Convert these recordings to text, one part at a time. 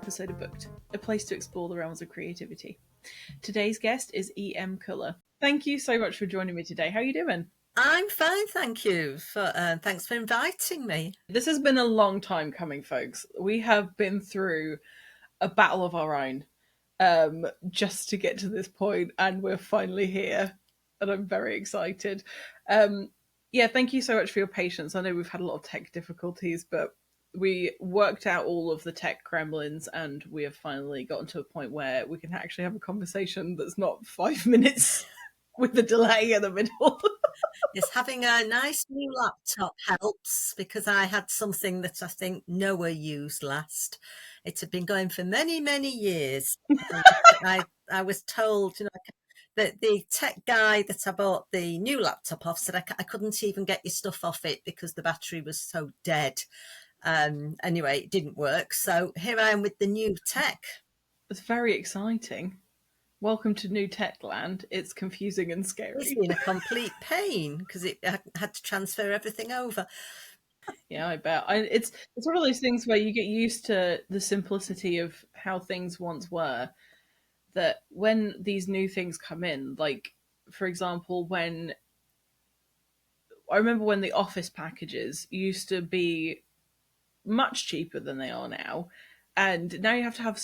episode of Booked, a place to explore the realms of creativity. Today's guest is E.M. Kkoulla. Thank you so much for joining me today. How are you doing? I'm fine, thank you. Thanks for inviting me. This has been a long time coming, folks. We have been through a battle of our own just to get to this point, and we're finally here, and I'm very excited. Thank you so much for your patience. I know we've had a lot of tech difficulties, but we worked out all of the tech gremlins, and we have finally gotten to a point where we can actually have a conversation that's not 5 minutes with a delay in the middle. Yes, having a nice new laptop helps because I had something that I think Noah used last. It had been going for many, many years. I was told, that the tech guy that I bought the new laptop off said I couldn't even get your stuff off it because the battery was so dead. Anyway, it didn't work. So here I am with the new tech. It's very exciting. Welcome to New Tech Land. It's confusing and scary. It's been a complete pain because I had to transfer everything over. Yeah, I bet. It's one of those things where you get used to the simplicity of how things once were, that when these new things come in, like, for example, I remember when the Office packages used to be much cheaper than they are now, and now you have to have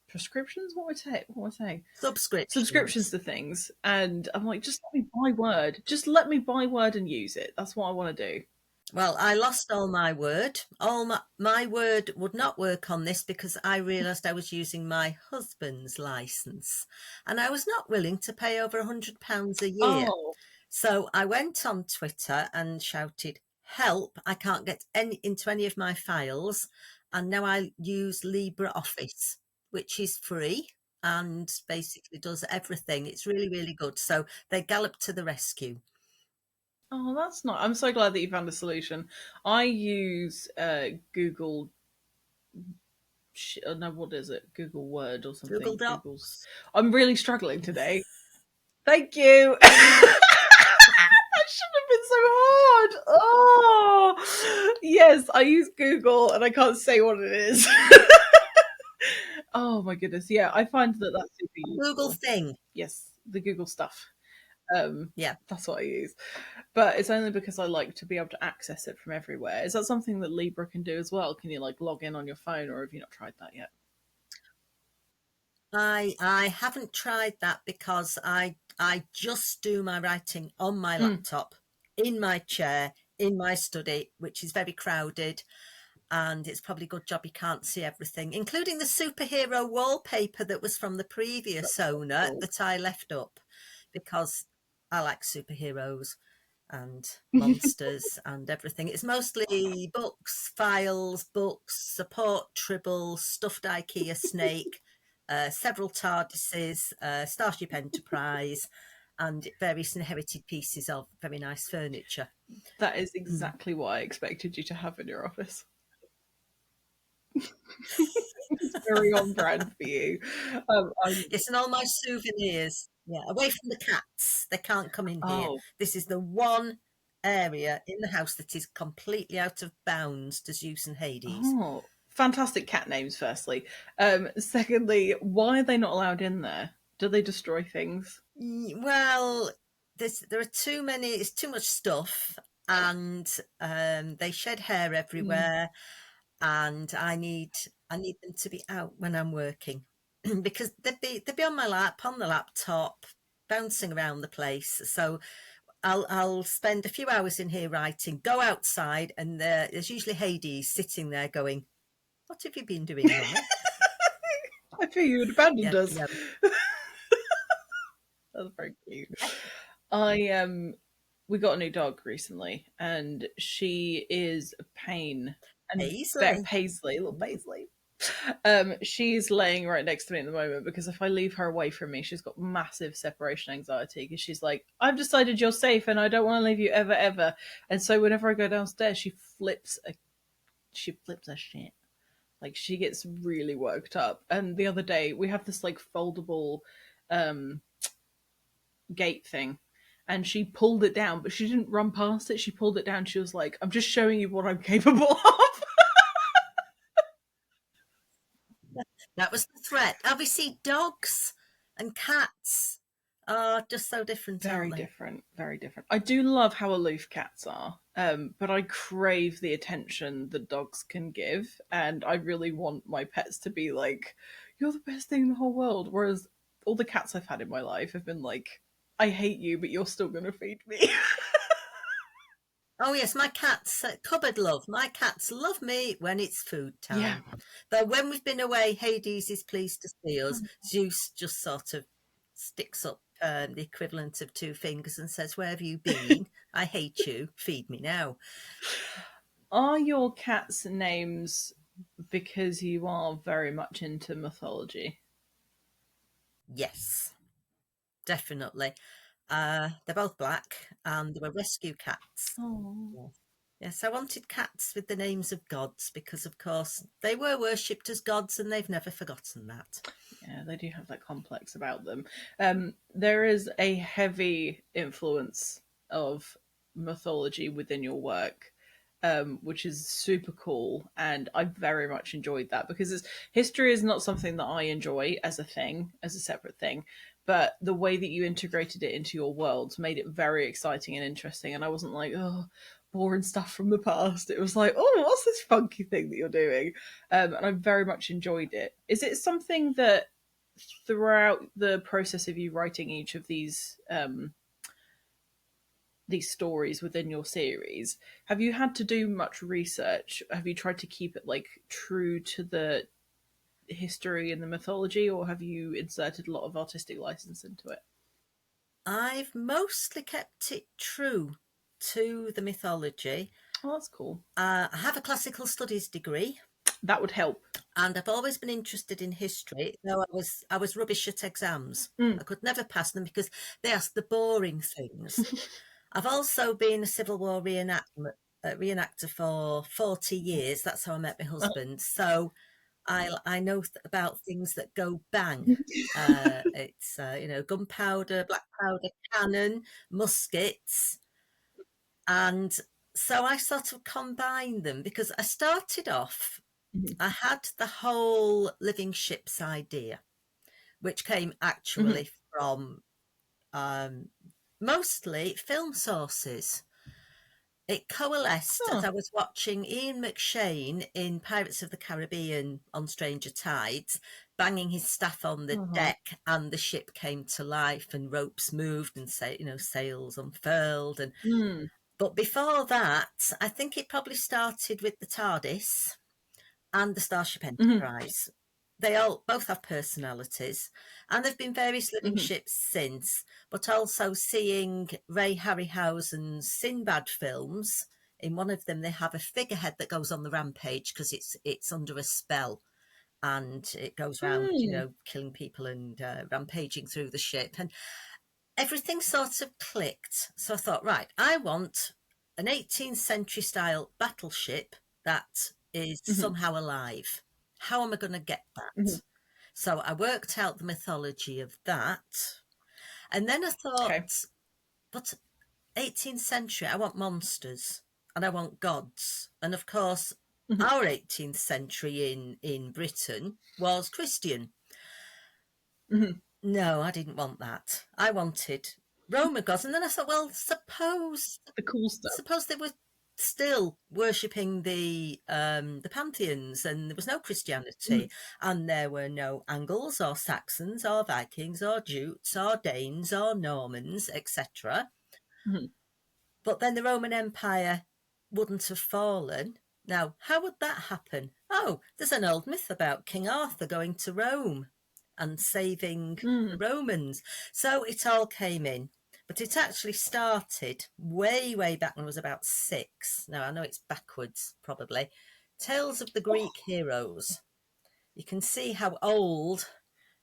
prescriptions. What am I saying? Subscriptions to things, and I'm like, just let me buy Word. Just let me buy Word and use it. That's what I want to do. Well, I lost all my Word. My Word would not work on this because I realised I was using my husband's licence, and I was not willing to pay over £100 a year. Oh. So I went on Twitter and shouted, "Help! I can't get into any of my files," and now I use LibreOffice, which is free and basically does everything. It's really, really good. So they galloped to the rescue. Oh, that's not. I'm so glad that you found a solution. I use Google. No, what is it? Google Word or something. Google Docs. I'm really struggling today. Thank you. That shouldn't have been so hard. Oh, yes, I use Google and I can't say what it is. Oh my goodness. Yeah, I find that that's super useful. Google thing. Yes, the Google stuff. Yeah, that's what I use. But it's only because I like to be able to access it from everywhere. Is that something that Libra can do as well? Can you like log in on your phone, or have you not tried that yet? I haven't tried that because I just do my writing on my laptop, in my chair, in my study, which is very crowded. And it's probably a good job you can't see everything, including the superhero wallpaper that was from the previous owner that I left up because I like superheroes and monsters and everything. It's mostly books, files, books, support tribble, stuffed IKEA snake, several TARDISes, Starship Enterprise, and various inherited pieces of very nice furniture. That is exactly what I expected you to have in your office. It's very on brand for you. Yes, and all my souvenirs. Yeah, away from the cats. They can't come in here. This is the one area in the house that is completely out of bounds to Zeus and Hades. Oh, fantastic cat names, firstly. Secondly, why are they not allowed in there? Do they destroy things? Well, there are too many, it's too much stuff, and they shed hair everywhere, and I need them to be out when I'm working because they'd be on my lap, on the laptop, bouncing around the place. So I'll spend a few hours in here writing, go outside, and there's usually Hades sitting there going, "What have you been doing, Mummy?" I feel you had abandoned us. Yeah. That's very cute. We got a new dog recently, and she is a pain. And Paisley, little Paisley. She's laying right next to me at the moment because if I leave her away from me, she's got massive separation anxiety because she's like, "I've decided you're safe and I don't want to leave you ever, ever." And so whenever I go downstairs, she flips a shit. Like, she gets really worked up. And the other day, we have this like foldable gate thing, and she pulled it down, but she didn't run past it. She pulled it down. She was like, "I'm just showing you what I'm capable of." That was the threat. Obviously, dogs and cats are just so different, aren't Very they? different, very different. I do love how aloof cats are, but I crave the attention that dogs can give, and I really want my pets to be like, "You're the best thing in the whole world." Whereas all the cats I've had in my life have been like, "I hate you, but you're still gonna feed me." Oh yes, my cats, cupboard love. My cats love me when it's food Yeah. time. Though when we've been away, Hades is pleased to see us. Zeus just sort of sticks up the equivalent of two fingers and says, "Where have you been? I hate you. Feed me now." Are your cats' names because you are very much into mythology? Yes, definitely. They're both black and they were rescue cats. Oh. Yes. Yes, I wanted cats with the names of gods because, of course, they were worshipped as gods and they've never forgotten that. Yeah, they do have that complex about them. There is a heavy influence of mythology within your work, which is super cool, and I very much enjoyed that because history is not something that I enjoy as a thing, as a separate thing, but the way that you integrated it into your world made it very exciting and interesting, and I wasn't like, oh, boring stuff from the past. It was like, oh, what's this funky thing that you're doing? And I very much enjoyed it. Is it something that throughout the process of you writing each of these stories within your series, have you had to do much research? Have you tried to keep it like true to the history and the mythology, or have you inserted a lot of artistic license into it? I've mostly kept it true to the mythology. Oh, that's cool. I have a classical studies degree, That would help. and I've always been interested in history. Though I was rubbish at exams. Mm. I could never pass them because they asked the boring things. I've also been a Civil War reenactor for 40 years. That's how I met my husband. So I know about things that go bang. It's gunpowder, black powder, cannon, muskets, and so I sort of combine them because I started off. I had the whole living ships idea, which came Mm-hmm. actually from um, mostly film sources. It coalesced as Oh. I was watching Ian McShane in Pirates of the Caribbean on Stranger Tides, banging his staff on the Uh-huh. deck, and the ship came to life, and ropes moved, and sails unfurled. And Mm. but before that, I think it probably started with the TARDIS and the Starship Mm-hmm. Enterprise. They all both have personalities, and there've been various living Mm-hmm. ships since. But also seeing Ray Harryhausen's Sinbad films. In one of them, they have a figurehead that goes on the rampage because it's under a spell, and it goes around, Mm. killing people and rampaging through the ship. And everything sort of clicked. So I thought, right, I want an 18th century style battleship that is Mm-hmm. somehow alive. How am I going to get Mm-hmm. that? So I worked out the mythology of that. And then I Okay. thought, but 18th century, I want monsters and I want gods. And of course, Mm-hmm. our 18th century in Britain was Christian. Mm-hmm. No, I didn't want that. I wanted Roman gods. And then I thought, well, suppose The cool stuff. suppose they were still worshipping the pantheons and there was no Christianity Mm-hmm. and there were no Angles or Saxons or Vikings or Jutes or Danes or Normans, etc. Mm-hmm. But then the Roman Empire wouldn't have fallen. Now, how would that happen? Oh, there's an old myth about King Arthur going to Rome and saving the Mm-hmm. Romans. So it all came in. But it actually started way, way back when I was about 6. Now, I know it's backwards, probably. Tales of the Oh. Greek Heroes. You can see how old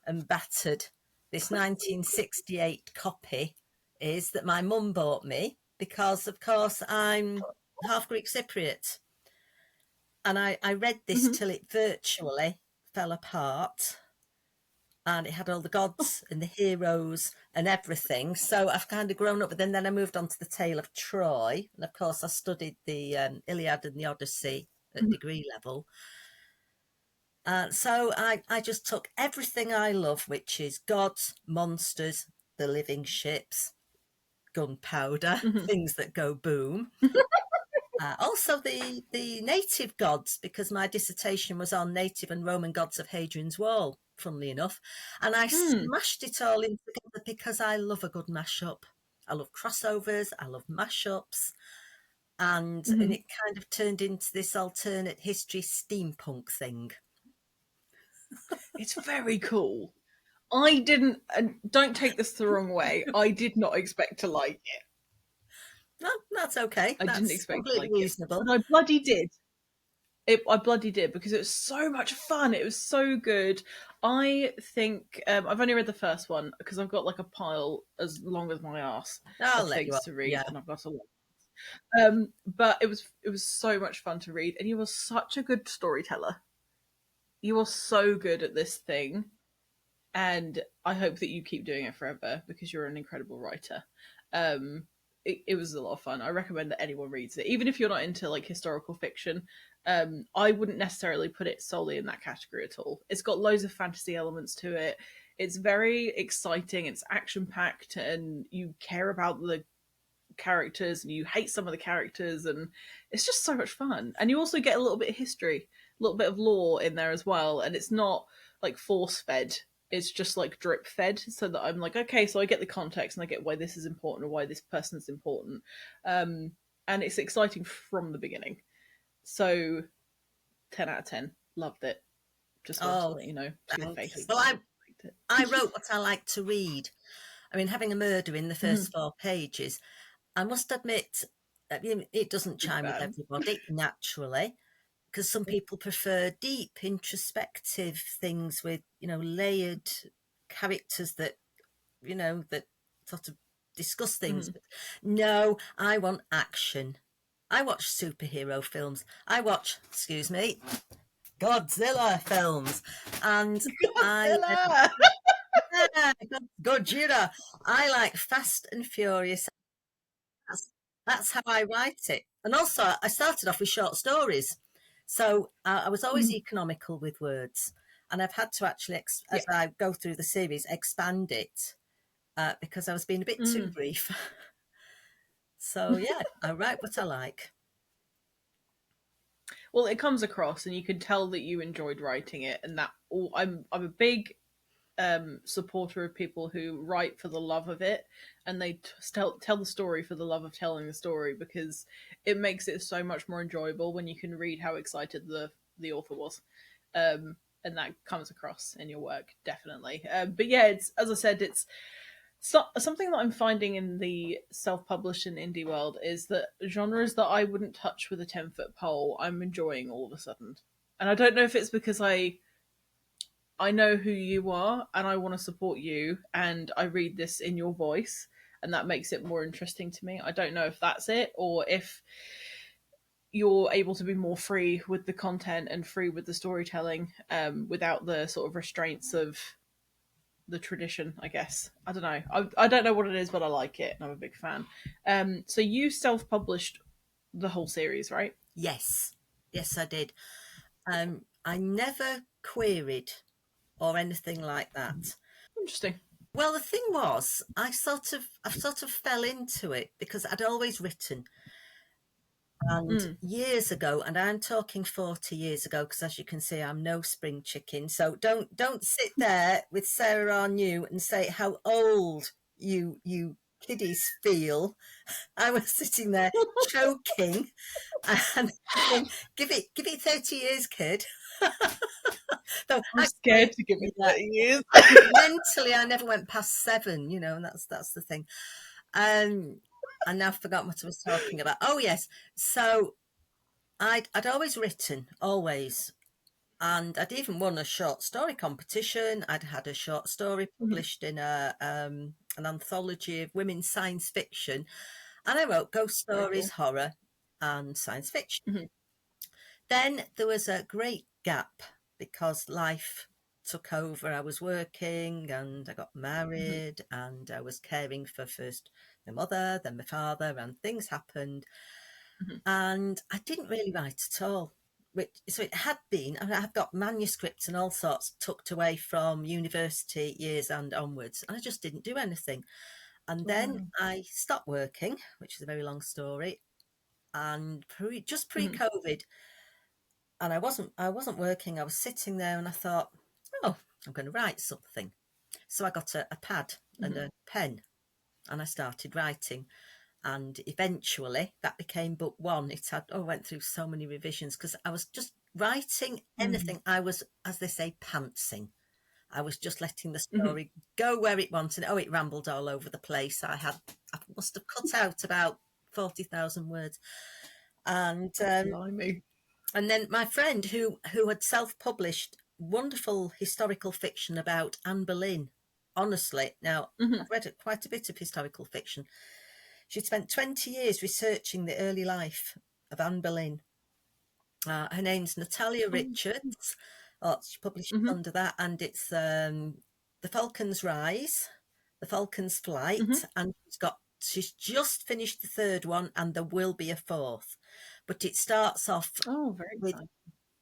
and battered this 1968 copy is that my mum bought me because, of course, I'm half Greek Cypriot. And I read this Mm-hmm. till it virtually fell apart. And it had all the gods and the heroes and everything. So I've kind of grown up with it. And then I moved on to the tale of Troy. And of course, I studied the Iliad and the Odyssey at Mm-hmm. degree level. So I just took everything I love, which is gods, monsters, the living ships, gunpowder, Hmm. things that go boom. Also, the native gods, because my dissertation was on native and Roman gods of Hadrian's Wall, funnily enough. And I Mm. smashed it all in together because I love a good mashup. I love crossovers, I love mashups. And Hmm. it kind of turned into this alternate history steampunk thing. It's very cool. I didn't, and don't take this the wrong way, I did not expect to like it. No, that's okay. I didn't That's expect to completely like it, reasonable. but I bloody did. I bloody did because it was so much fun. It was so good. I think I've only read the first one because I've got like a pile as long as my ass I'll of let you things up. to Yeah. read, and I've got a lot. But it was so much fun to read, and you were such a good storyteller. You are so good at this thing, and I hope that you keep doing it forever because you're an incredible writer. It was a lot of fun. I recommend that anyone reads it, even if you're not into like historical fiction. I wouldn't necessarily put it solely in that category at all. It's got loads of fantasy elements to it. It's very exciting. It's action packed, and you care about the characters and you hate some of the characters, and it's just so much fun. And you also get a little bit of history, a little bit of lore in there as well, and it's not like force fed. It's just like drip fed, so that I'm like, okay, so I get the context and I get why this is important or why this person's important. um and it's exciting from the beginning. So 10 out of 10, loved it. Just wanted to Oh, let you know to your thank you. face Well, that I liked I it. wrote what I like to read. I mean, having a murder in the Mhm. first 4 pages, I must admit, I mean, it doesn't Big chime with fan. everybody naturally, because some people prefer deep, introspective things with, layered characters that sort of discuss things. Mhm. But no, I want action. I watch superhero films. I watch, excuse me, Godzilla films. And I, Godzilla. yeah, Gojira. I like Fast and Furious. That's, that's how I write it. And also, I started off with short stories. So I was always Mhm. economical with words. And I've had to actually, Yeah. as I go through the series, expand it because I was being a bit too Mm. brief. So yeah, I write what I like. Well, it comes across, and you can tell that you enjoyed writing it, and that all. I'm a big supporter of people who write for the love of it, and they tell the story for the love of telling the story, because it makes it so much more enjoyable when you can read how excited the author was. And that comes across in your work, definitely. But yeah, it's, as I said, it's something that I'm finding in the self-published and indie world is that genres that I wouldn't touch with a 10-foot pole, I'm enjoying all of a sudden. And I don't know if it's because I know who you are and I want to support you, and I read this in your voice, and that makes it more interesting to me. I don't know if that's it, or if you're able to be more free with the content and free with the storytelling, without the sort of restraints of the tradition, I guess. I don't know. I don't know what it is, but I like it, and I'm a big fan. So you self-published the whole series, right? Yes, yes, I did. I never queried or anything like that. Interesting. Well, the thing was, I sort of fell into it because I'd always written, and Mm. years ago, and I'm talking 40 years ago, because as you can see, I'm no spring chicken. So don't sit there with Sarah or New and say how old you kiddies feel. I was sitting there choking and thinking, give it 30 years, kid. So I'm actually, scared to give it yeah, 30 years. mentally, I never went past 7. And that's the thing. Um, I now forgot what I was talking about. Oh yes, so I'd always written, always, and I'd even won a short story competition. I'd had a short story Mhm. published in an anthology of women's science fiction, and I wrote ghost Very stories, cool. horror, and science fiction. Mhm. Then there was a great gap because life took over. I was working and I got Mhm. married and I was caring for first my mother, then my father, and things happened. Mhm. And I didn't really write at all. so it had been, I mean, I've got manuscripts and all sorts tucked away from university years and onwards, and I just didn't do anything. And then Wow. I stopped working, which is a very long story, and just Mhm. pre-COVID, and I wasn't working. I was sitting there, and I thought, oh, I'm going to write something. So I got a pad and Mhm. a pen, and I started writing. And eventually that became book one. Went through so many revisions because I was just writing Mhm. anything. I was, as they say, pantsing. I was just letting the Mhm. story go where it wanted. Oh, it rambled all over the place. I must have cut out about 40,000 words. And Blimey. and then my friend who had self-published wonderful historical fiction about Anne Boleyn. Honestly, now Mhm. I've read quite a bit of historical fiction. She'd spent 20 years researching the early life of Anne Boleyn. Her name's Natalia Oh. Richards. Oh, she published Mhm. under that, and it's The Falcon's Rise, The Falcon's Flight, Mhm. and she's just finished the third one, and there will be a fourth. But it starts off Oh, very with, exciting.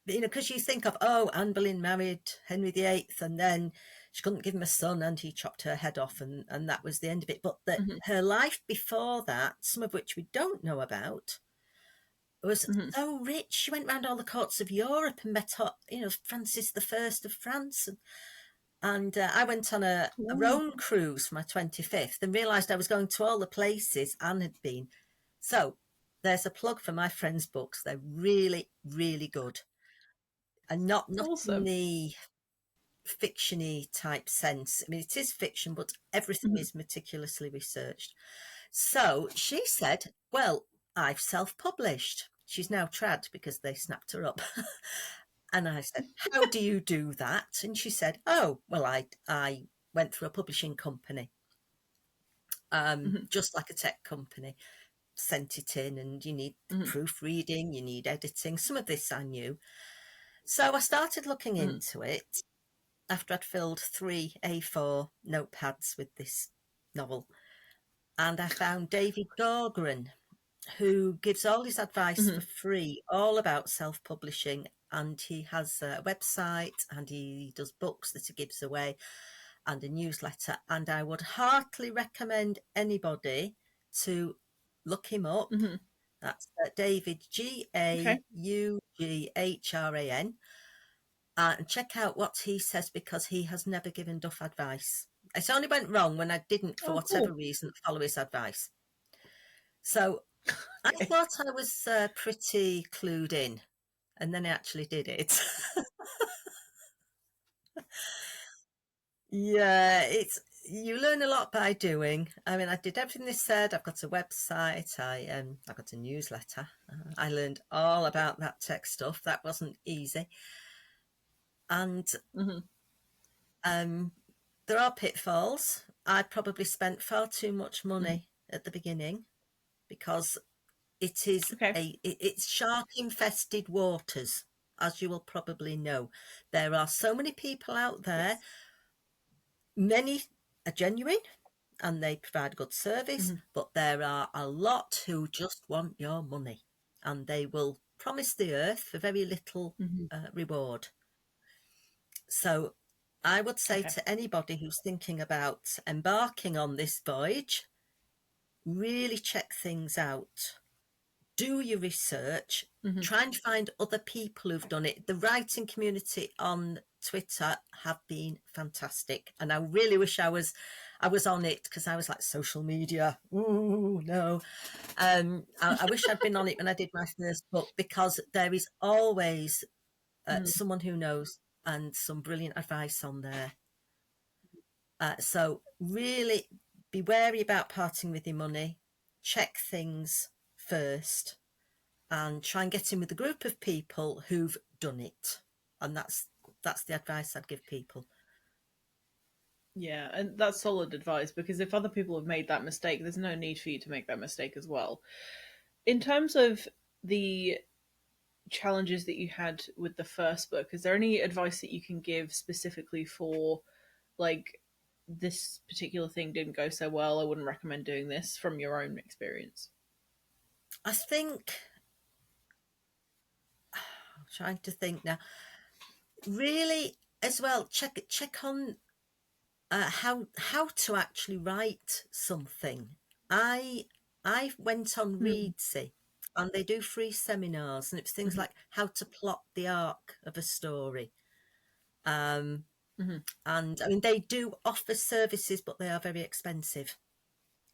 because you think of, oh, Anne Boleyn married Henry VIII, and then she couldn't give him a son, and he chopped her head off, and that was the end of it. But Mhm. her life before that, some of which we don't know about, was Mhm. so rich. She went round all the courts of Europe and met up, Francis I of France. And I went on a Wow. Rhone cruise for my 25th and realised I was going to all the places Anne had been. So there's a plug for my friends' books. They're really, really good. And not in Awesome. the fictiony type sense. I mean, it is fiction, but everything Mhm. is meticulously researched. So she said, well, I've self-published. She's now trad because they snapped her up. And I said, how do you do that? And she said, oh, well, I went through a publishing company, Mhm. just like a tech company, sent it in, and you need Mhm. proofreading, you need editing. Some of this I knew. So I started looking Mhm. into it after I'd filled 3 A4 notepads with this novel. And I found David Dorgren, who gives all his advice for Mhm. free, all about self-publishing. And he has a website, and he does books that he gives away, and a newsletter. And I would heartily recommend anybody to look him up. Mhm. That's David, Okay. Gaughran, and check out what he says, because he has never given duff advice. It only went wrong when I didn't, for Oh, whatever cool. reason, follow his advice. So I Okay. thought I was pretty clued in, and then I actually did it. Yeah, you learn a lot by doing. I mean, I did everything they said. I've got a website. I've got a newsletter. I learned all about that tech stuff. That wasn't easy, and Mhm. um, there are pitfalls. I probably spent far too much Mhm. money at the beginning, because it is Okay. it's shark infested waters, as you will probably know. There are so many people out there. Yes. Many are genuine and they provide good service, Mhm. but there are a lot who just want your money, and they will promise the earth for very little Mhm. reward. So I would say Okay. to anybody who's thinking about embarking on this voyage, really check things out. Do your research, Mhm. try and find other people who've done it. The writing community on Twitter have been fantastic, and I really wish I was on it, because I was like, social media, ooh no. I wish I'd been on it when I did my first book, because there is always Mhm. someone who knows, and some brilliant advice on there. So really be wary about parting with your money. Check things first, and try and get in with a group of people who've done it. And that's the advice I'd give people. Yeah, and that's solid advice because if other people have made that mistake, there's no need for you to make that mistake as well. In terms of the challenges that you had with the first book, is there any advice that you can give specifically for like this particular thing didn't go so well, I wouldn't recommend doing this from your own experience? I think I'm trying to think now. Really, as well, check on how to actually write something. I I went on Mm, Readsy, and they do free seminars, and it's things mhm, like how to plot the arc of a story. Um, mhm. and I mean, they do offer services, but they are very expensive.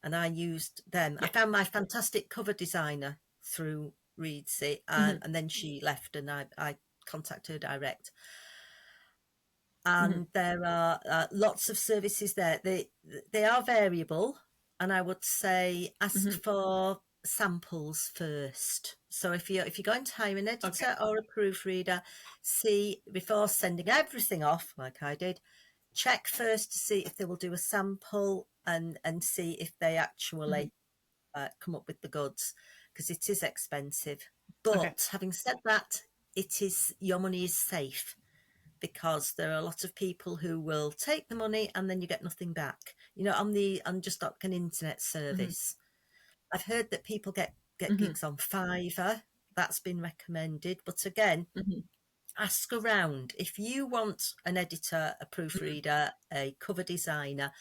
And I used them. I Yeah. found my fantastic cover designer through Readsy, Mhm, and then she left, and I contacted her direct. mhm, And there are lots of services there. They are variable, and I would say ask mhm. for samples first. So if you're going to hire an Okay. editor or a proofreader, see before sending everything off, like I did, check first to see if they will do a sample, and see if they Mhm. actually come up with the goods, because it is expensive. Okay. But having said that, it is your money is safe, because there are a lot of people who will take the money and then you get nothing back. On just like an internet Mhm, service. I've heard that people get mhm, gigs on Fiverr. That's been recommended, but again, mhm, ask around. If you want an editor, a mhm, proofreader, a cover designer,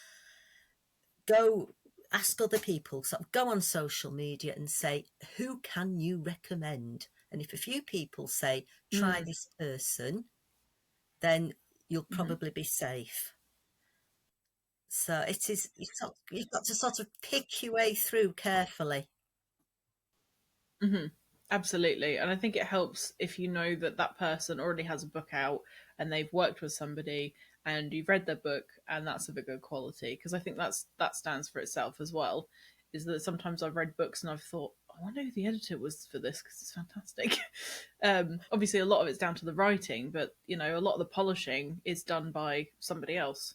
go ask other people. So go on social media and say, who can you recommend? And if a few people say, try mm, this person, then you'll mhm, probably be safe. So it is, you've got to sort of pick your way through carefully. mhm. Absolutely. And I think it helps if you know that that person already has a book out and they've worked with somebody and you've read their book and that's of a good quality. Because I think that stands for itself as well. Is that sometimes I've read books and I've thought, I wonder who the editor was for this because it's fantastic. Obviously, a lot of it's down to the writing, but a lot of the polishing is done by somebody else.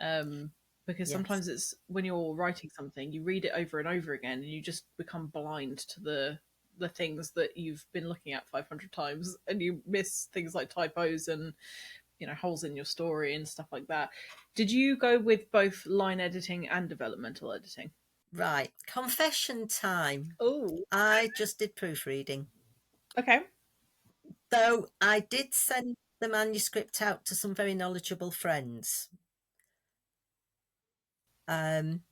um, because Yes. sometimes it's when you're writing something, you read it over and over again, and you just become blind to the things that you've been looking at 500 times, and you miss things like typos and holes in your story and stuff like that. Did you go with both line editing and developmental editing? Right. Confession time. Oh, I just did proofreading. okay. Though I did send the manuscript out to some very knowledgeable friends. Um,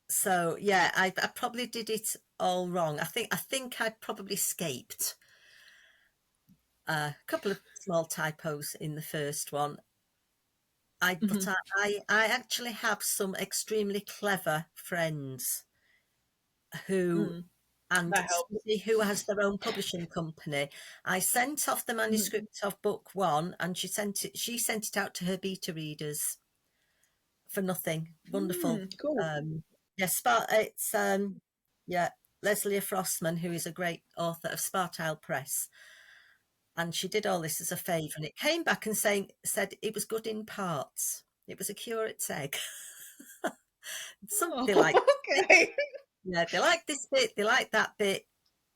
so yeah, I probably did it all wrong. I think I probably escaped a couple of small typos in the first one. But Hmm. I actually have some extremely clever friends who, Mm, and that helps. somebody who has their own publishing company. I sent off the Hmm. manuscript of book one, and she sent it out to her beta readers for nothing. Wonderful. Mm, cool. Yes, it's yeah, Leslie Frostman, who is a great author of Spartile Press, and she did all this as a favour, and it came back and said it was good in parts. It was a curate's egg. Some they like, Oh, okay. yeah, they like this bit, they like that bit.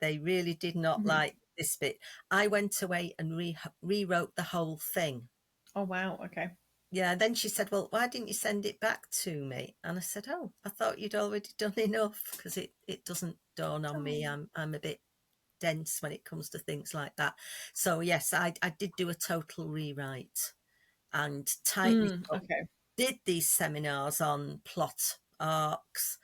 They really did not Mhm. like this bit. I went away and rewrote the whole thing. Oh, wow. Okay. Yeah, then she said, "Well, why didn't you send it back to me?" And I said, "Oh, I thought you'd already done enough, because it doesn't dawn on me. Oh. I'm a bit dense when it comes to things like that." So yes, I did do a total rewrite and tightened it Mm, up. okay. Did these seminars on plot arcs.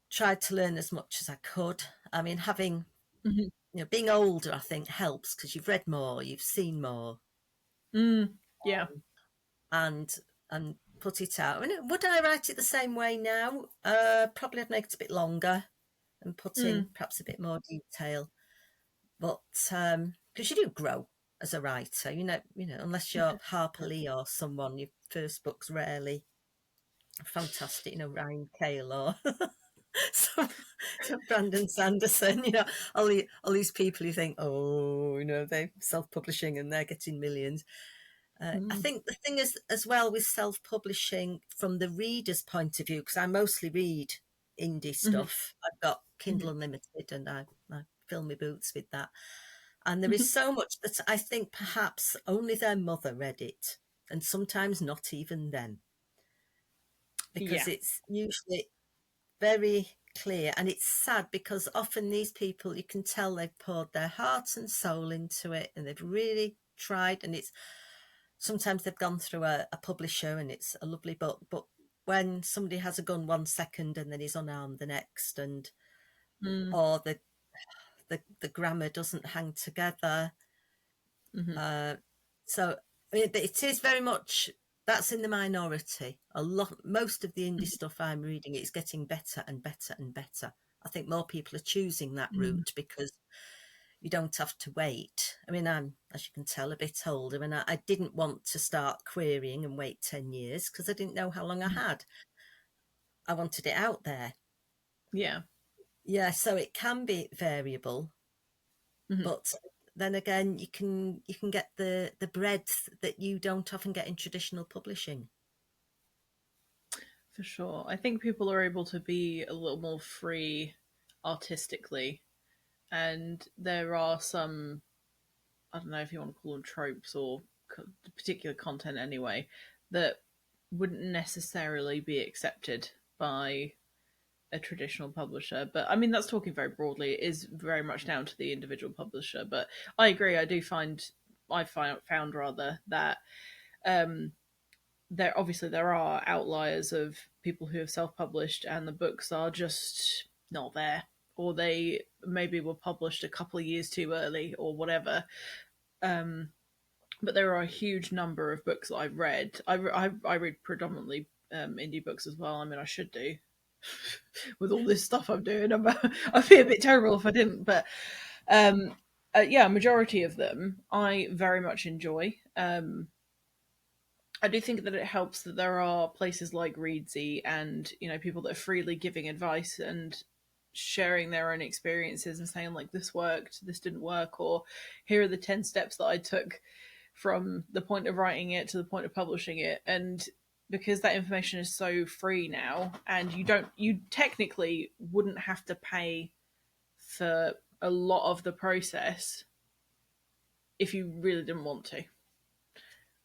Tried to learn as much as I could. I mean, having Mhm. being older, I think helps, because you've read more, you've seen more, Mm, yeah. and put it out. I mean, would I write it the same way now? Probably I'd make it a bit longer and put in Mm. perhaps a bit more detail. But because you do grow as a writer, unless you're Harper Lee or someone, your first book's rarely fantastic. Ryan Cale or some, Brandon Sanderson. All these people you think, oh, they're self-publishing and they're getting millions. I Mm. think the thing is, as well, with self-publishing from the reader's point of view, because I mostly read indie Mhm. stuff. I've got Kindle Mhm. Unlimited, and I fill my boots with that. And there is Mhm. so much that I think perhaps only their mother read it, and sometimes not even them, because Yeah. it's usually very clear. And it's sad because often these people, you can tell they've poured their heart and soul into it and they've really tried. And it's sometimes they've gone through a publisher and it's a lovely book. But when somebody has a gun 1 second and then he's unarmed the next, and Mm, or the grammar doesn't hang together. hmm. Uh, so it is very much, that's in the minority. Most of the indie stuff I'm reading is getting better and better and better. I think more people are choosing that Mm, route because you don't have to wait. I mean, I'm, as you can tell, a bit older, and I didn't want to start querying and wait 10 years because I didn't know how long I mhm. had. I wanted it out there. Yeah. Yeah, so it can be variable, Hmm. but then again, you can get the breadth that you don't often get in traditional publishing. For sure. I think people are able to be a little more free artistically, and there are some, I don't know if you want to call them tropes or particular content anyway, that wouldn't necessarily be accepted by a traditional publisher. But I mean, that's talking very broadly. It is very much down to the individual publisher. But I agree. I found rather that um, there are outliers of people who have self-published and the books are just not there, or they maybe were published a couple of years too early or whatever. um but there are a huge number of books that I've read. I read predominantly indie books as well. I mean, I should do with all this stuff I'm doing. I'd be a bit terrible if I didn't. But um, yeah, a majority of them I very much enjoy. I do think that it helps that there are places like Readsy and people that are freely giving advice and sharing their own experiences and saying like this worked, this didn't work, or here are the 10 steps that I took from the point of writing it to the point of publishing it. And because that information is so free now, and you technically wouldn't have to pay for a lot of the process if you really didn't want to.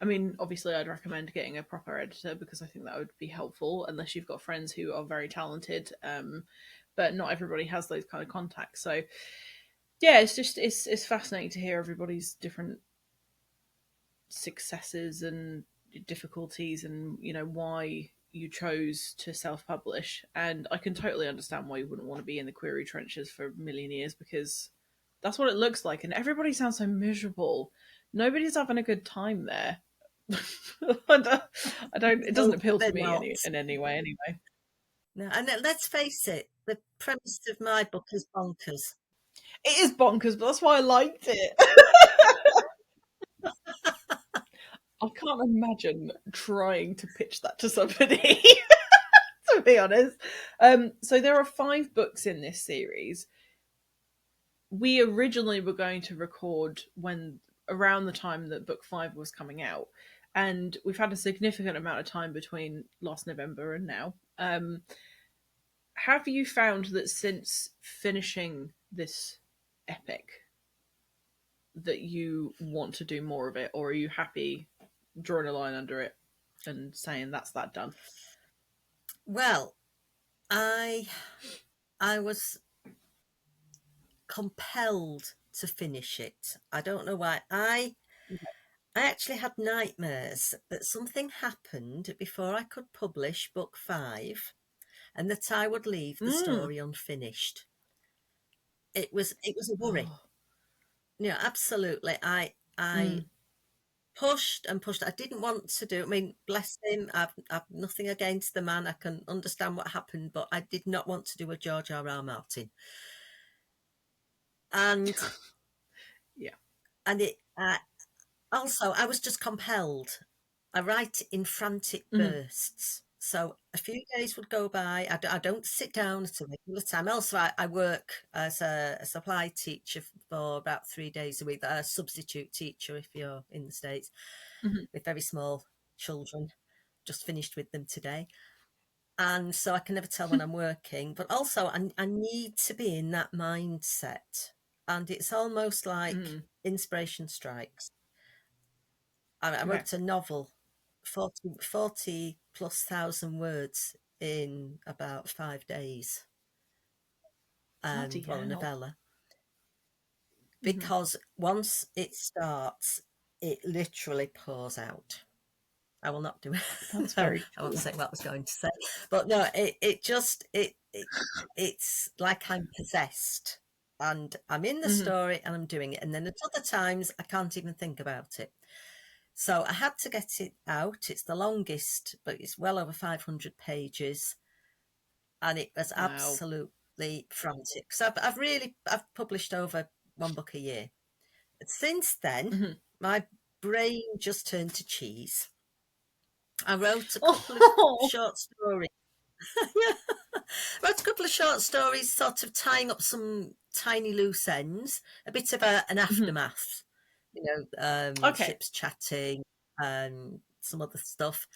I mean, obviously, I'd recommend getting a proper editor because I think that would be helpful, unless you've got friends who are very talented. But not everybody has those kind of contacts. So yeah, it's fascinating to hear everybody's different successes and difficulties, and why you chose to self-publish. And I can totally understand why you wouldn't want to be in the query trenches for a million years, because that's what it looks like, and everybody sounds so miserable. Nobody's having a good time there. I don't it doesn't No, appeal they're to me not. in any way anyway. No, and let's face it, the premise of my book is bonkers. It is bonkers, but that's why I liked it. I can't imagine trying to pitch that to somebody. To be honest. So there are 5 books in this series. We originally were going to record when around the time that book 5 was coming out, and we've had a significant amount of time between last November and now. Have you found that since finishing this epic that you want to do more of it, or are you happy drawing a line under it and saying that's that done? Well, I I was compelled to finish it. I don't know why. I actually had nightmares that something happened before I could publish book 5 and that I would leave the Mm. story unfinished. It was a worry. Oh. Yeah, absolutely. I Mm. pushed and pushed. I didn't want to do. I mean, bless him. I've nothing against the man. I can understand what happened, but I did not want to do a George R. R. Martin. And Yeah. and it also I was just compelled. I write in frantic Mm. bursts. So a few days would go by. I don't sit down at a regular time. Also, I work as a supply teacher for about 3 days a week. A substitute teacher if you're in the States Mm-hmm. with very small children. Just finished with them today. And so I can never tell when I'm working. But also, I need to be in that mindset. And it's almost like Mm. inspiration strikes. I Okay. wrote a novel, 40 plus thousand words in about 5 days. Bloody well, a hell. novella, Hmm. because once it starts, it literally pours out. I will not do it. That's No, very I won't cool. say what I was going to say, but no, it's like I'm possessed, and I'm in the Hmm. story and I'm doing it, and then at other times I can't even think about it. So I had to get it out. It's the longest, but it's well over 500 pages, and it was Wow. absolutely frantic. So I've published over one book a year. Since then, Hmm. my brain just turned to cheese. I wrote a couple of Oh. short stories. Yeah. Wrote a couple of short stories, sort of tying up some tiny loose ends, a bit of an Hmm. aftermath, Okay. ships chatting, some other stuff.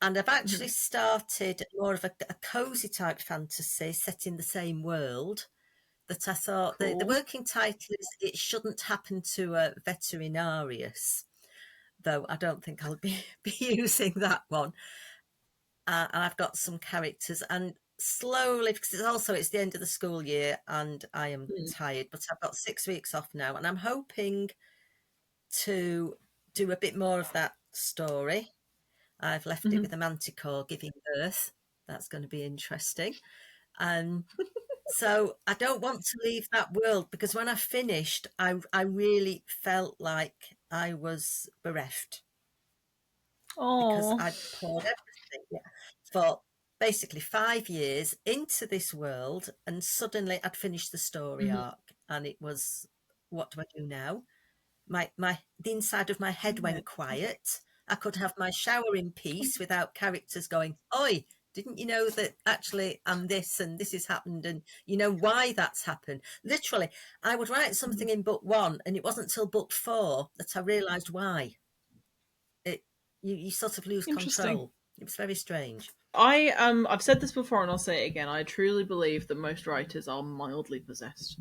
And I've Hmm. actually started more of a cozy type fantasy set in the same world. That I thought the Cool. working title is "It Shouldn't Happen to a Veterinarius," though I don't think I'll be, be using that one. And I've got some characters, and slowly, because it's the end of the school year and I am Mm. tired, but I've got 6 weeks off now, and I'm hoping to do a bit more of that story. I've left it Hmm. with a manticore giving birth. That's going to be interesting. Um, so I don't want to leave that world, because when I finished, I really felt like I was bereft, because Oh. I'd poured everything, yeah, for basically 5 years into this world, and suddenly I'd finished the story Hmm. arc, and it was, what do I do now? My the inside of my head Yeah. went quiet. I could have my shower in peace without characters going, "Oi, didn't you know that actually I'm this and this has happened, and you know why that's happened?" Literally, I would write Mhm. something in book one, and it wasn't till book four that I realised why. It you sort of lose Interesting. control. It was very strange. I've said this before and I'll say it again. I truly believe that most writers are mildly possessed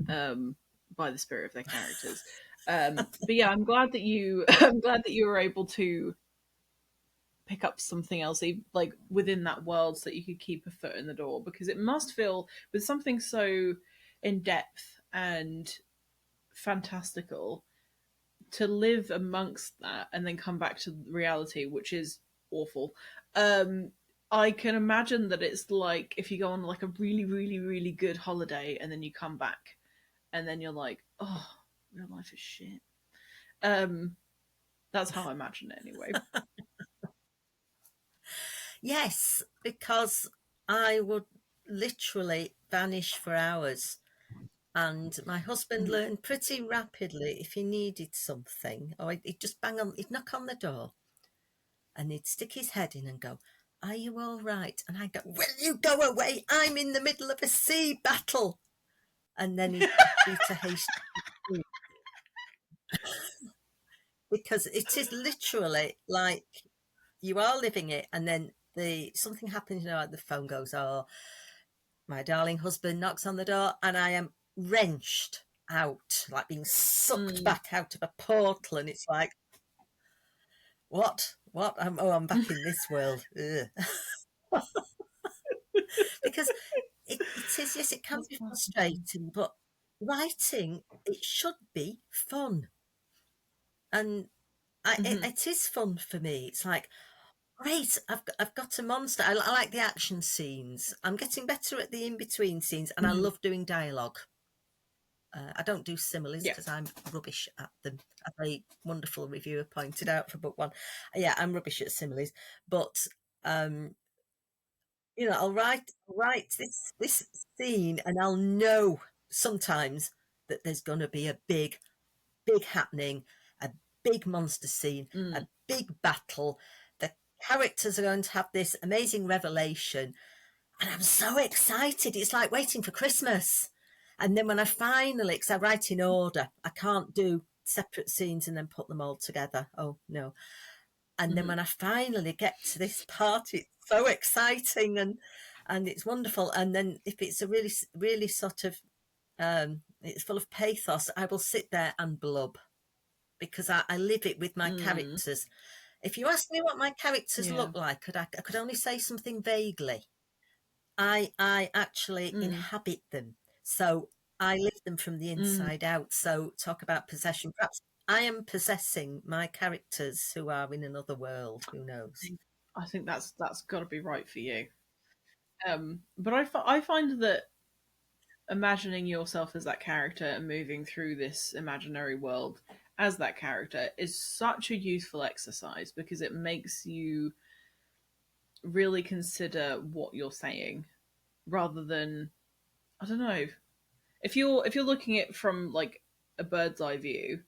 um by the spirit of their characters. But yeah, I'm glad that you I'm glad that you were able to pick up something else like within that world so that you could keep a foot in the door, because it must feel, with something so in depth and fantastical, to live amongst that and then come back to reality, which is awful. Um, I can imagine that it's like if you go on like a really, really, really good holiday and then you come back and then you're like, oh, real life is shit. Um, that's how I imagine it anyway. Yes, because I would literally vanish for hours. And my husband Mhm. learned pretty rapidly, if he needed something, or he'd just he'd knock on the door, and he'd stick his head in and go, "Are you all right?" And I'd go, "Will you go away? I'm in the middle of a sea battle." And then he'd beat a hasty retreat, because it is literally like you are living it, and then something happens, the phone goes, or my darling husband knocks on the door, and I am wrenched out, like being sucked Mm. back out of a portal, and it's like, what? I'm back in this world. Ugh. Because it is, yes, it can That's be fascinating. frustrating, but writing, it should be fun. And Hmm. it is fun for me. It's like, great, I've got a monster. I like the action scenes. I'm getting better at the in between scenes, and I Hmm. love doing dialogue. I don't do similes Yeah. because I'm rubbish at them, as a wonderful reviewer pointed out for book one. Yeah, I'm rubbish at similes, but um, I'll write this scene, and I'll know sometimes that there's going to be a big happening, a big monster scene, a Mm. big battle. The characters are going to have this amazing revelation, and I'm so excited. It's like waiting for Christmas. And then when I finally, because I write in order, I can't do separate scenes and then put them all together. Oh, no. And then Hmm. when I finally get to this part, it's so exciting, and it's wonderful. And then if it's a really, really sort of, it's full of pathos, I will sit there and blub, because I live it with my Mm. characters. If you ask me what my characters Yeah. look like, I could only say something vaguely. I actually Mm, inhabit them. So I live them from the mm. inside out. So talk about possession. Perhaps I am possessing my characters who are in another world. Who knows? I think that's got to be right for you. But I find that imagining yourself as that character and moving through this imaginary world as that character is such a useful exercise because it makes you really consider what you're saying rather than, I don't know, if you're looking at it from like a bird's eye view,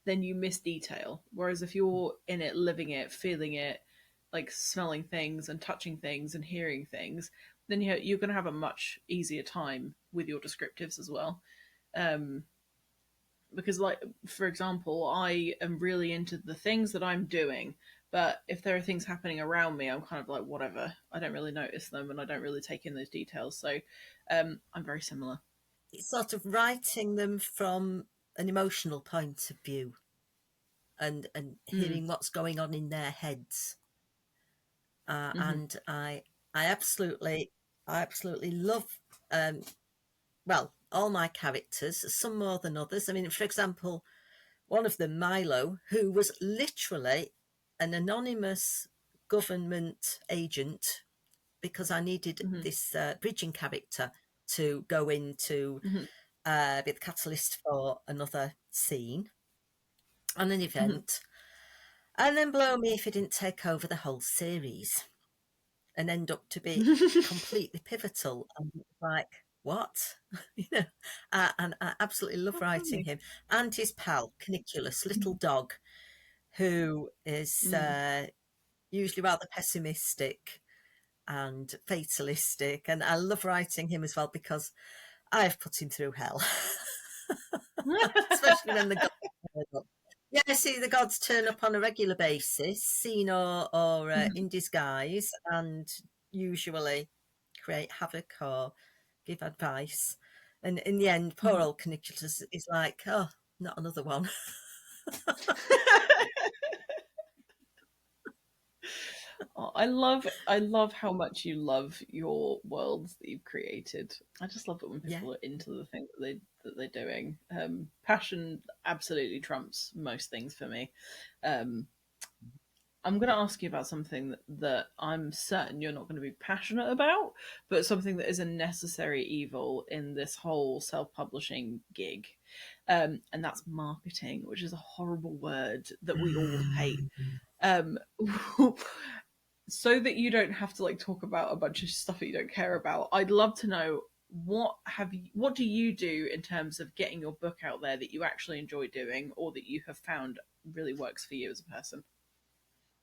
then you miss detail. Whereas if you're in it, living it, feeling it, like smelling things and touching things and hearing things, then you're going to have a much easier time with your descriptives as well. Um, because, like, for example, I am really into the things that I'm doing, but if there are things happening around me, I'm kind of like, whatever. I don't really notice them and I don't really take in those details. So I'm very similar. It's sort of writing them from an emotional point of view and Mm. hearing what's going on in their heads. Hmm. And I absolutely love, um, well, all my characters, some more than others. I mean, for example, one of them, Milo, who was literally an anonymous government agent because I needed Hmm. this bridging character to go in to Hmm. be the catalyst for another scene and an Hmm. event. And then blow me if he didn't take over the whole series and end up to be completely pivotal. And like, what? you know, and I absolutely love How writing funny. him and his pal, Caniculus, little dog, who is Mm. usually rather pessimistic and fatalistic. And I love writing him as well because I've put him through hell, especially when the gods turn up. Yeah, see the gods turn up on a regular basis, seen or in disguise, and usually create havoc or give advice. And in the end, poor old Caniculus is like, oh, not another one. Oh, I love how much you love your worlds that you've created. I just love it when Yeah. people are into the thing that they're doing. Passion absolutely trumps most things for me. Um, I'm going to ask you about something that I'm certain you're not going to be passionate about, but something that is a necessary evil in this whole self-publishing gig, and that's marketing, which is a horrible word that we all hate. Um, so that you don't have to like talk about a bunch of stuff that you don't care about, I'd love to know what do you do in terms of getting your book out there that you actually enjoy doing or that you have found really works for you as a person.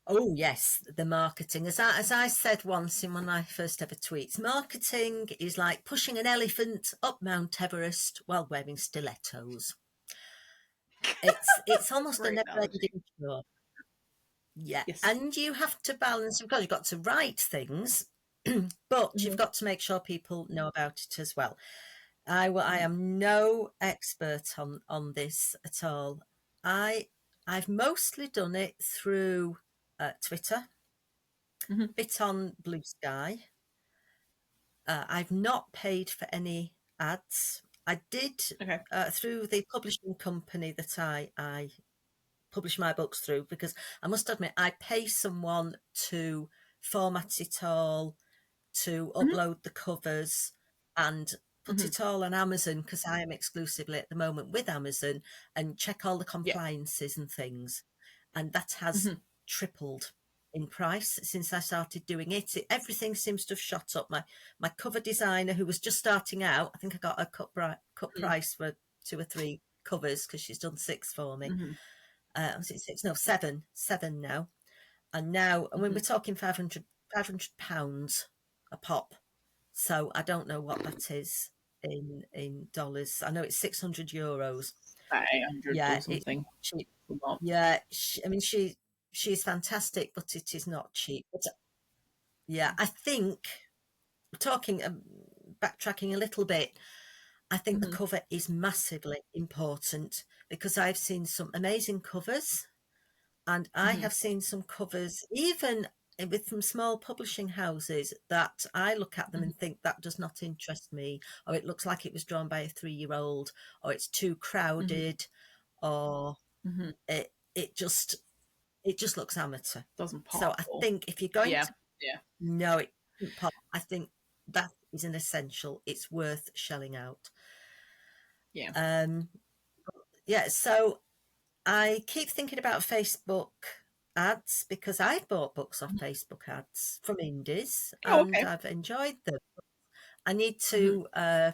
Oh yes, the marketing. As I said once in one of my first ever tweets, marketing is like pushing an elephant up Mount Everest while wearing stilettos. It's almost a Great analogy. never-ending chore. Yeah, Yes. and you have to balance because you've got to write things, but you've Hmm. got to make sure people know about it as well. I Hmm. am no expert on this at all. I I've mostly done it through Twitter, Hmm. bit on Blue Sky. I've not paid for any ads. I did Okay. through the publishing company that I publish my books through because I must admit I pay someone to format it all, to Hmm. upload the covers and put Hmm. it all on Amazon because I am exclusively at the moment with Amazon and check all the Yeah. compliances and things. And that has Hmm. tripled in price since I started doing it. Everything seems to have shot up. My cover designer, who was just starting out, I think I got a cut price for two or three covers because she's done six for me. Hmm. Was it six? No, seven now. And now, and when we're Hmm. talking £500 a pop, so I don't know what that is in dollars. I know it's €600. About 800 Yeah, or it's something. not cheap. A lot. Yeah, I mean she's fantastic, but it is not cheap. But yeah, I think talking backtracking a little bit, I think the Hmm. cover is massively important because I've seen some amazing covers and I Hmm. have seen some covers even with some small publishing houses that I look at them Mhm. and think that does not interest me, or it looks like it was drawn by a 3-year-old, or it's too Mhm. crowded, or Mhm. it just looks amateur. Doesn't pop. So I Or think if you're going yeah, to yeah, know it, I think that is an essential. It's worth shelling out. yeah. Um, yeah, so I keep thinking about Facebook ads because I've bought books off Mhm. Facebook ads from indies Oh, and okay. I've enjoyed them. I need Mhm.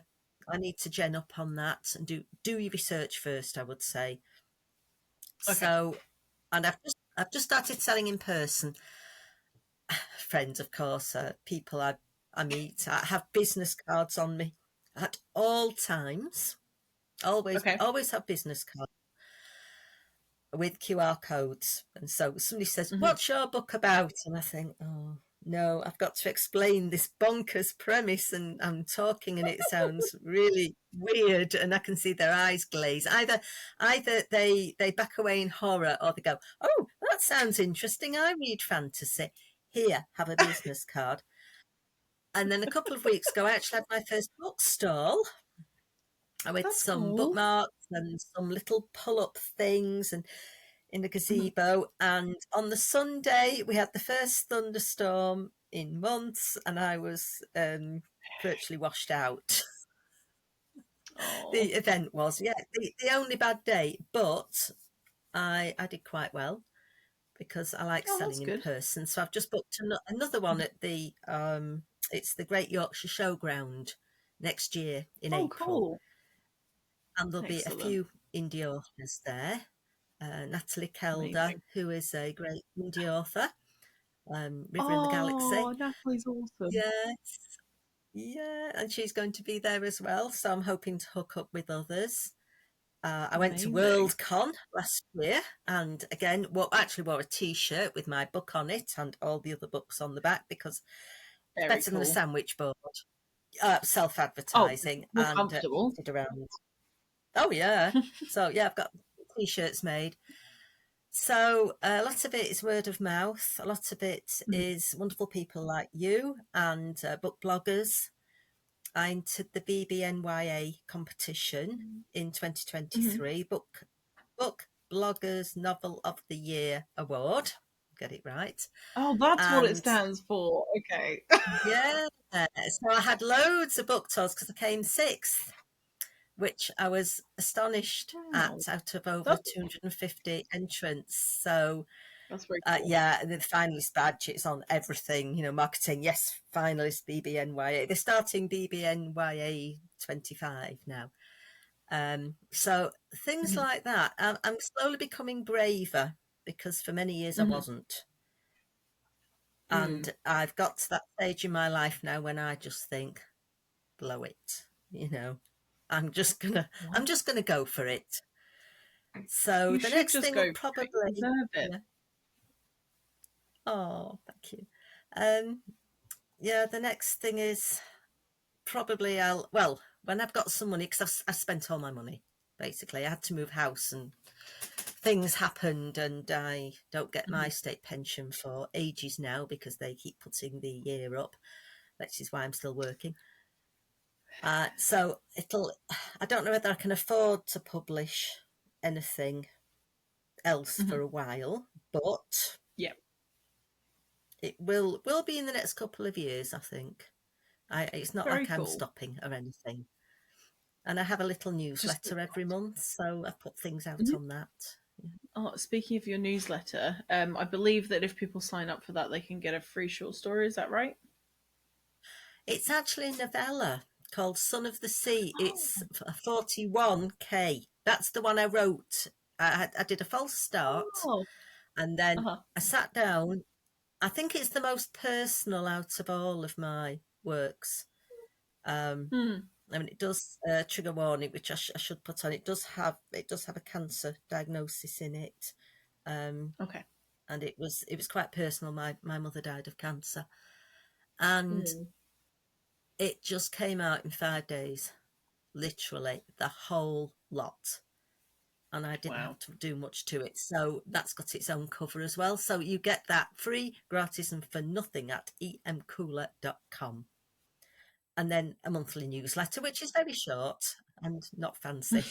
to gen up on that and do your research first, I would say. Okay. So, and I've just started selling in person. Friends, of course, people I meet. I have business cards on me at all times. Okay. Always have business cards with QR codes. And so somebody says, Mhm. "What's your book about?" And I think, "Oh no, I've got to explain this bonkers premise," and I'm talking, and it sounds really weird, and I can see their eyes glaze. Either they back away in horror, or they go, "Oh, that sounds interesting. I read fantasy. Here, have a business card." And then a couple of weeks ago, I actually had my first bookstall with That's some cool. bookmarks and some little pull-up things and in the Mhm. gazebo. And on the Sunday, we had the first thunderstorm in months, and I was virtually washed out. Oh, The event was, yeah, the only bad day, but I did quite well because I like oh, that's selling in good. person. So I've just booked another one Mhm. at the it's the Great Yorkshire Showground next year in Oh, April, cool. and there'll be a Excellent. few indie authors there. Natalie Kelder, Amazing. who is a great indie author, River in the Oh, Galaxy. Natalie's awesome. Yes, yeah, and she's going to be there as well. So I'm hoping to hook up with others. I went to Amazing. Worldcon last year, and again, actually wore a T-shirt with my book on it and all the other books on the back because it's Very better than a cool. sandwich board. Oh, Self-advertising, more and comfortable. did around. Oh yeah, so yeah, I've got T-shirts made. So a lot of it is word of mouth. A lot of it Mhm. is wonderful people like you and book bloggers. I entered the BBNYA competition in Mhm. 2023, book bloggers novel of the year award. Get it right. Oh, that's what it And stands for. Okay. yeah, so I had loads of book tours because I came sixth, which I was astonished Wow. at out of over That's 250 entrants. So that's very cool. yeah, and the finalist badge, it's on everything, marketing. Yes, finalist BBNYA. They're starting BBNYA 25 now. So things Mhm. like that. I'm slowly becoming braver because for many years I Mhm. wasn't. Mm. And I've got to that stage in my life now when I just think, blow it, you know. I'm What? just gonna go for it. So You the should next just thing go will for it. You probably, deserve it. yeah. Oh, thank you. Um, yeah, the next thing is probably when I've got some money, because I spent all my money, basically. I had to move house and things happened, and I don't get my Mhm. state pension for ages now because they keep putting the year up, which is why I'm still working. So I don't know whether I can afford to publish anything else for Mhm. a while, but Yeah. it will be in the next couple of years, I think. It's not Very like I'm cool. stopping or anything. And I have a little Just newsletter every month, so I put things out Mhm. on that. Oh, speaking of your newsletter, I believe that if people sign up for that, they can get a free short story. Is that right? It's actually a novella called Son of the Sea. It's Oh. 41K. That's the one I wrote. I did a false start, Oh. and then Uh-huh. I sat down. I think it's the most personal out of all of my works. Um, Hmm. I mean, it does trigger warning, which I should put on. It does have a cancer diagnosis in it, um, Okay. and it was quite personal. My mother died of cancer, and Mm. it just came out in 5 days, literally the whole lot. and I didn't Wow. have to do much to it. So that's got its own cover as well. So you get that free, gratis, and for nothing at emkoulla.com. And then a monthly newsletter, which is very short and not fancy.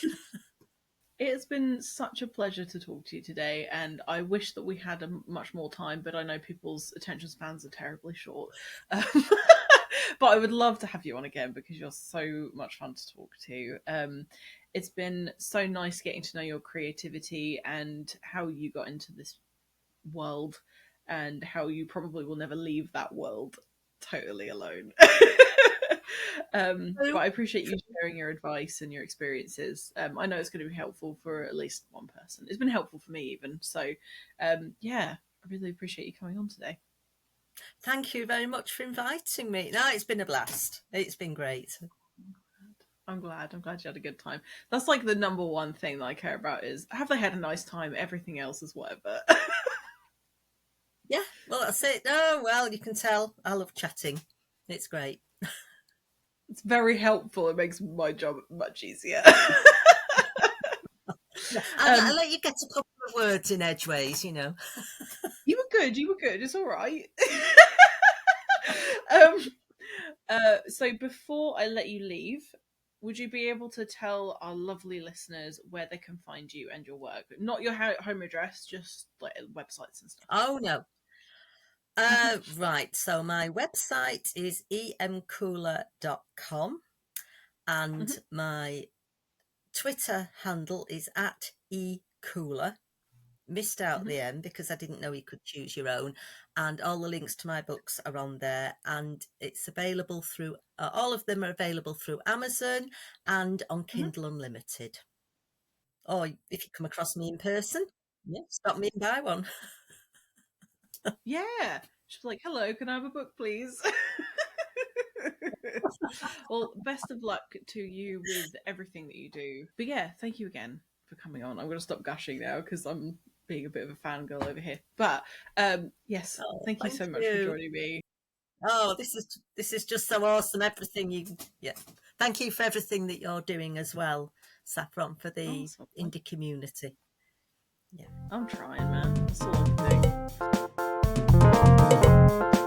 It has been such a pleasure to talk to you today, and I wish that we had much more time, but I know people's attention spans are terribly short. Um, but I would love to have you on again because you're so much fun to talk to. It's been so nice getting to know your creativity and how you got into this world and how you probably will never leave that world totally alone. But I appreciate you sharing your advice and your experiences. I know it's going to be helpful for at least one person. It's been helpful for me, even. So, yeah, I really appreciate you coming on today. Thank you very much for inviting me. No, it's been a blast. It's been great. I'm glad. I'm glad you had a good time. That's like the number one thing that I care about is have they had a nice time? Everything else is whatever. Yeah, well, that's it. Oh, well, you can tell I love chatting. It's great. It's very helpful. It makes my job much easier. I'll um, let you get a couple of words in edgeways, you know. you were good. You were good. It's all right. um, so before I let you leave, would you be able to tell our lovely listeners where they can find you and your work? Not your home address, just like websites and stuff. Oh, no. Right. So my website is emkoulla.com and Mhm, my Twitter handle is at kkoulla. Missed out mhm, the M because I didn't know you could choose your own. And all the links to my books are on there. And it's available through, all of them are available through Amazon and on mhm. Kindle Unlimited. Or if you come across me in person, yeah, stop me and buy one. Yeah. She's like, hello, can I have a book, please? Well, best of luck to you with everything that you do. But yeah, thank you again for coming on. I'm going to stop gushing now because I'm being a bit of a fangirl over here. But yes, Oh, thank you thank so much for you. joining me. Oh, this is just so awesome. Everything you, yeah. Thank you for everything that you're doing as well, Saffron, for the Awesome. indie community. Yeah. I'm trying, man. That's all I can do.